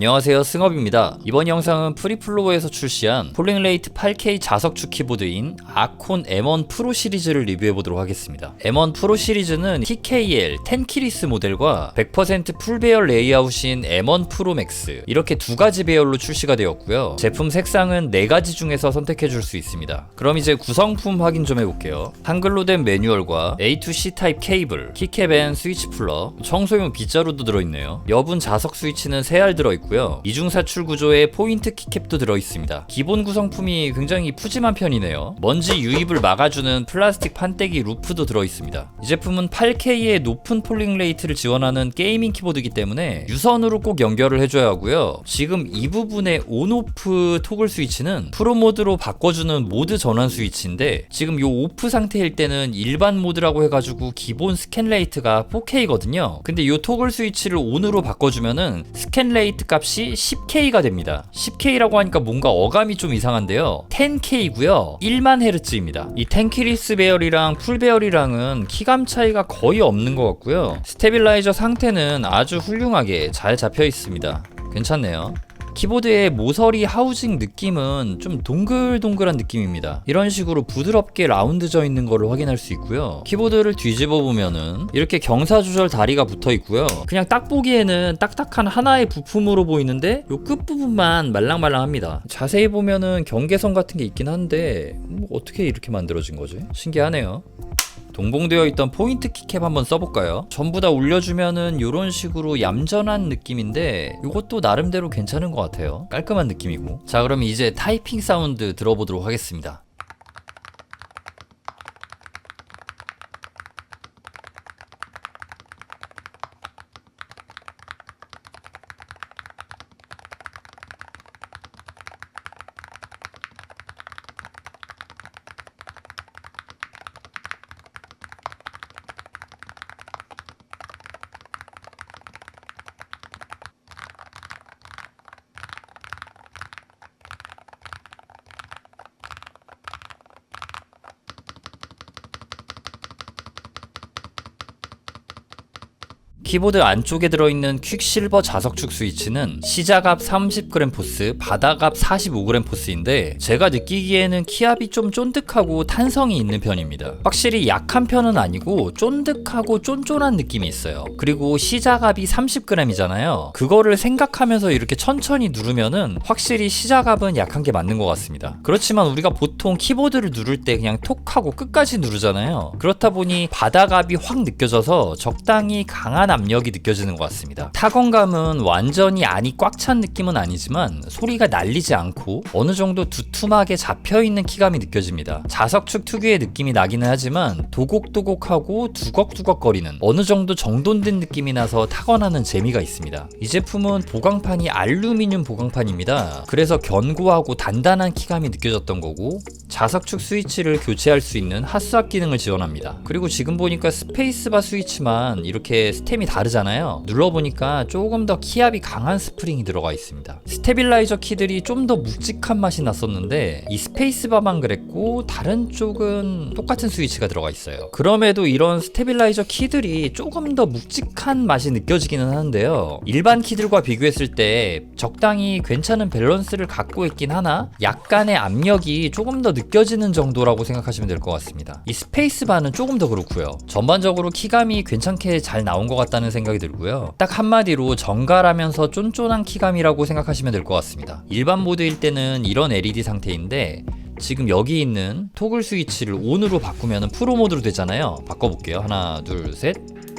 안녕하세요, 승업입니다. 이번 영상은 프리플로어에서 출시한 폴링레이트 8K 자석축 키보드인 아콘 M1 프로 시리즈를 리뷰해보도록 하겠습니다. M1 프로 시리즈는 TKL 10키리스 모델과 100% 풀배열 레이아웃인 M1 프로 맥스 이렇게 두 가지 배열로 출시가 되었고요. 제품 색상은 4가지 중에서 선택해줄 수 있습니다. 그럼 이제 구성품 확인 좀 해볼게요. 한글로 된 매뉴얼과 A2C 타입 케이블, 키캡 앤 스위치 풀러, 청소용 빗자루도 들어있네요. 여분 자석 스위치는 3알 들어있고 이중사출 구조의 포인트 키캡도 들어있습니다. 기본 구성품이 굉장히 푸짐한 편이네요. 먼지 유입을 막아주는 플라스틱 판때기 루프도 들어있습니다. 이 제품은 8K의 높은 폴링 레이트를 지원하는 게이밍 키보드이기 때문에 유선으로 꼭 연결을 해줘야 하고요. 지금 이 부분의 온오프 토글 스위치는 프로 모드로 바꿔주는 모드 전환 스위치인데 지금 이 오프 상태일 때는 일반 모드라고 해가지고 기본 스캔 레이트가 4K거든요. 근데 이 토글 스위치를 온으로 바꿔주면은 스캔 레이트 값이 10K가 됩니다. 10K라고 하니까 뭔가 어감이 좀 이상한데요. 10K고요. 1만 헤르츠입니다. 이 10키리스 배열이랑 풀 배열이랑은 키감 차이가 거의 없는 것 같고요. 스테빌라이저 상태는 아주 훌륭하게 잘 잡혀 있습니다. 괜찮네요. 키보드의 모서리 하우징 느낌은 좀 동글동글한 느낌입니다. 이런 식으로 부드럽게 라운드져 있는 거를 확인할 수 있고요. 키보드를 뒤집어 보면은 이렇게 경사 조절 다리가 붙어 있고요. 그냥 딱 보기에는 딱딱한 하나의 부품으로 보이는데 요 끝부분만 말랑말랑합니다. 자세히 보면은 경계선 같은 게 있긴 한데 어떻게 이렇게 만들어진 거지? 신기하네요. 동봉되어 있던 포인트 키캡 한번 써볼까요? 전부 다 올려주면은 이런 식으로 얌전한 느낌인데 이것도 나름대로 괜찮은 것 같아요. 깔끔한 느낌이고. 자, 그럼 이제 타이핑 사운드 들어보도록 하겠습니다. 키보드 안쪽에 들어있는 퀵실버 자석축 스위치는 시작압 30g 포스, 바닥압 45g 포스인데 제가 느끼기에는 키압이 좀 쫀득하고 탄성이 있는 편입니다. 확실히 약한 편은 아니고 쫀득하고 쫀쫀한 느낌이 있어요. 그리고 시작압이 30g이잖아요. 그거를 생각하면서 이렇게 천천히 누르면은 확실히 시작압은 약한 게 맞는 것 같습니다. 그렇지만 우리가 보통 키보드를 누를 때 그냥 톡하고 끝까지 누르잖아요. 그렇다 보니 바닥압이 확 느껴져서 적당히 강한 압력이 느껴지는 것 같습니다. 타건감은 완전히 안이 꽉 찬 느낌은 아니지만 소리가 날리지 않고 어느 정도 두툼하게 잡혀있는 키감이 느껴집니다. 자석축 특유의 느낌이 나기는 하지만 도곡도곡하고 두걱두걱거리는 어느 정도 정돈된 느낌이 나서 타건하는 재미가 있습니다. 이 제품은 보강판이 알루미늄 보강판입니다. 그래서 견고하고 단단한 키감이 느껴졌던 거고 자석축 스위치를 교체할 수 있는 핫스왑 기능을 지원합니다. 그리고 지금 보니까 스페이스바 스위치만 이렇게 스템이 다르잖아요. 눌러보니까 조금 더 키압이 강한 스프링이 들어가 있습니다. 스테빌라이저 키들이 좀 더 묵직한 맛이 났었는데 이 스페이스바만 그랬고 다른 쪽은 똑같은 스위치가 들어가 있어요. 그럼에도 이런 스테빌라이저 키들이 조금 더 묵직한 맛이 느껴지기는 하는데요. 일반 키들과 비교했을 때 적당히 괜찮은 밸런스를 갖고 있긴 하나 약간의 압력이 조금 더 느껴지는 정도라고 생각하시면 될 것 같습니다. 이 스페이스바는 조금 더 그렇고요. 전반적으로 키감이 괜찮게 잘 나온 것 같다는 생각이 들고요. 딱 한마디로 정갈하면서 쫀쫀한 키감이라고 생각하시면 될 것 같습니다. 일반 모드일 때는 이런 LED 상태인데 지금 여기 있는 토글 스위치를 ON으로 바꾸면 프로 모드로 되잖아요. 바꿔볼게요. 하나, 둘, 셋,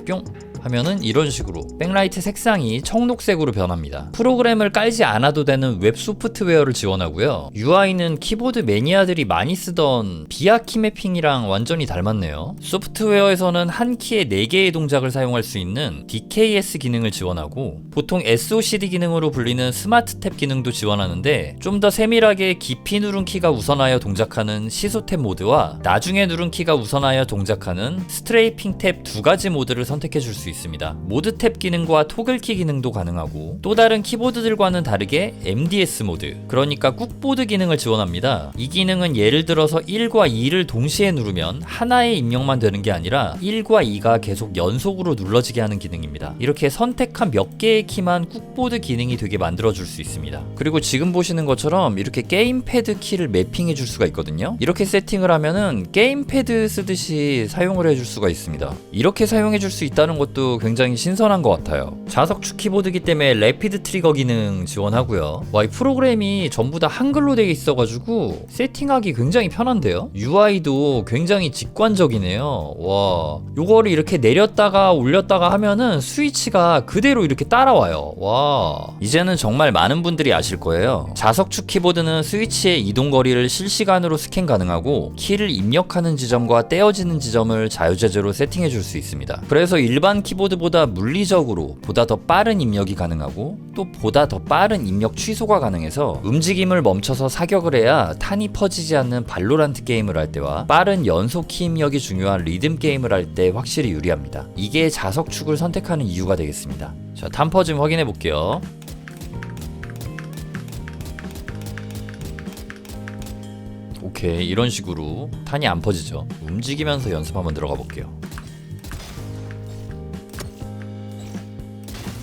뿅! 하면은 이런 식으로 백라이트 색상이 청록색으로 변합니다. 프로그램을 깔지 않아도 되는 웹 소프트웨어를 지원하고요. UI는 키보드 매니아들이 많이 쓰던 비아 키매핑이랑 완전히 닮았네요. 소프트웨어에서는 한 키에 4개의 동작을 사용할 수 있는 DKS 기능을 지원하고 보통 SOCD 기능으로 불리는 스마트 탭 기능도 지원하는데 좀 더 세밀하게 깊이 누른 키가 우선하여 동작하는 시소 탭 모드와 나중에 누른 키가 우선하여 동작하는 스트레이핑 탭 2가지 모드를 선택해 줄 수 있습니다. 모드 탭 기능과 토글키 기능도 가능하고 또 다른 키보드들과는 다르게 MDS 모드, 그러니까 꾹보드 기능을 지원합니다. 이 기능은 예를 들어서 1과 2를 동시에 누르면 하나의 입력만 되는 게 아니라 1과 2가 계속 연속으로 눌러지게 하는 기능입니다. 이렇게 선택한 몇 개의 키만 꾹보드 기능이 되게 만들어줄 수 있습니다. 그리고 지금 보시는 것처럼 이렇게 게임패드 키를 매핑해 줄 수가 있거든요. 이렇게 세팅을 하면은 게임패드 쓰듯이 사용을 해줄 수가 있습니다. 이렇게 사용해 줄 수 있다는 것도 굉장히 신선한 것 같아요. 자석축 키보드이기 때문에 래피드 트리거 기능 지원하고요. 와, 이 프로그램이 전부 다 한글로 되어 있어가지고 세팅하기 굉장히 편한데요. UI도 굉장히 직관적이네요. 와, 요거를 이렇게 내렸다가 올렸다가 하면은 스위치가 그대로 이렇게 따라와요. 와, 이제는 정말 많은 분들이 아실 거예요. 자석축 키보드는 스위치의 이동 거리를 실시간으로 스캔 가능하고 키를 입력하는 지점과 떼어지는 지점을 자유자재로 세팅해 줄 수 있습니다. 그래서 일반 키보드보다 물리적으로 보다 더 빠른 입력이 가능하고 또 보다 더 빠른 입력 취소가 가능해서 움직임을 멈춰서 사격을 해야 탄이 퍼지지 않는 발로란트 게임을 할 때와 빠른 연속 키 입력이 중요한 리듬 게임을 할 때 확실히 유리합니다. 이게 자석축을 선택하는 이유가 되겠습니다. 자, 탄 퍼짐 확인해 볼게요. 오케이, 이런 식으로 탄이 안 퍼지죠. 움직이면서 연습 한번 들어가 볼게요.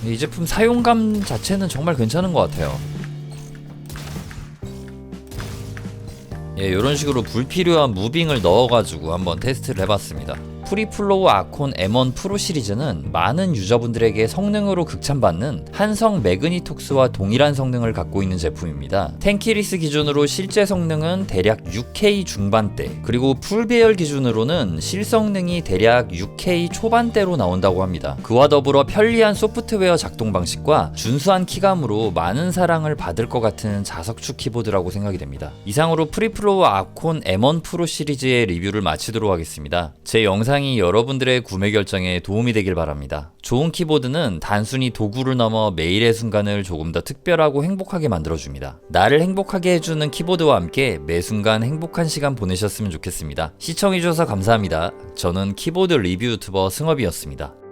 이 제품 사용감 자체는 정말 괜찮은 것 같아요. 예, 이런 식으로 불필요한 무빙을 넣어가지고 한번 테스트를 해봤습니다. 프리플로우 아콘 M1 프로 시리즈는 많은 유저분들에게 성능으로 극찬받는 한성 매그니톡스와 동일한 성능을 갖고 있는 제품입니다. 텐키리스 기준으로 실제 성능은 대략 6K 중반대, 그리고 풀배열 기준으로는 실성능이 대략 6K 초반대로 나온다고 합니다. 그와 더불어 편리한 소프트웨어 작동 방식과 준수한 키감으로 많은 사랑을 받을 것 같은 자석축 키보드라고 생각이 됩니다. 이상으로 프리플로우 아콘 M1 프로 시리즈의 리뷰를 마치도록 하겠습니다. 제 영상이 여러분들의 구매 결정에 도움이 되길 바랍니다. 좋은 키보드는 단순히 도구를 넘어 매일의 순간을 조금 더 특별하고 행복하게 만들어줍니다. 나를 행복하게 해주는 키보드와 함께 매 순간 행복한 시간 보내셨으면 좋겠습니다. 시청해주셔서 감사합니다. 저는 키보드 리뷰 유튜버 승업이었습니다.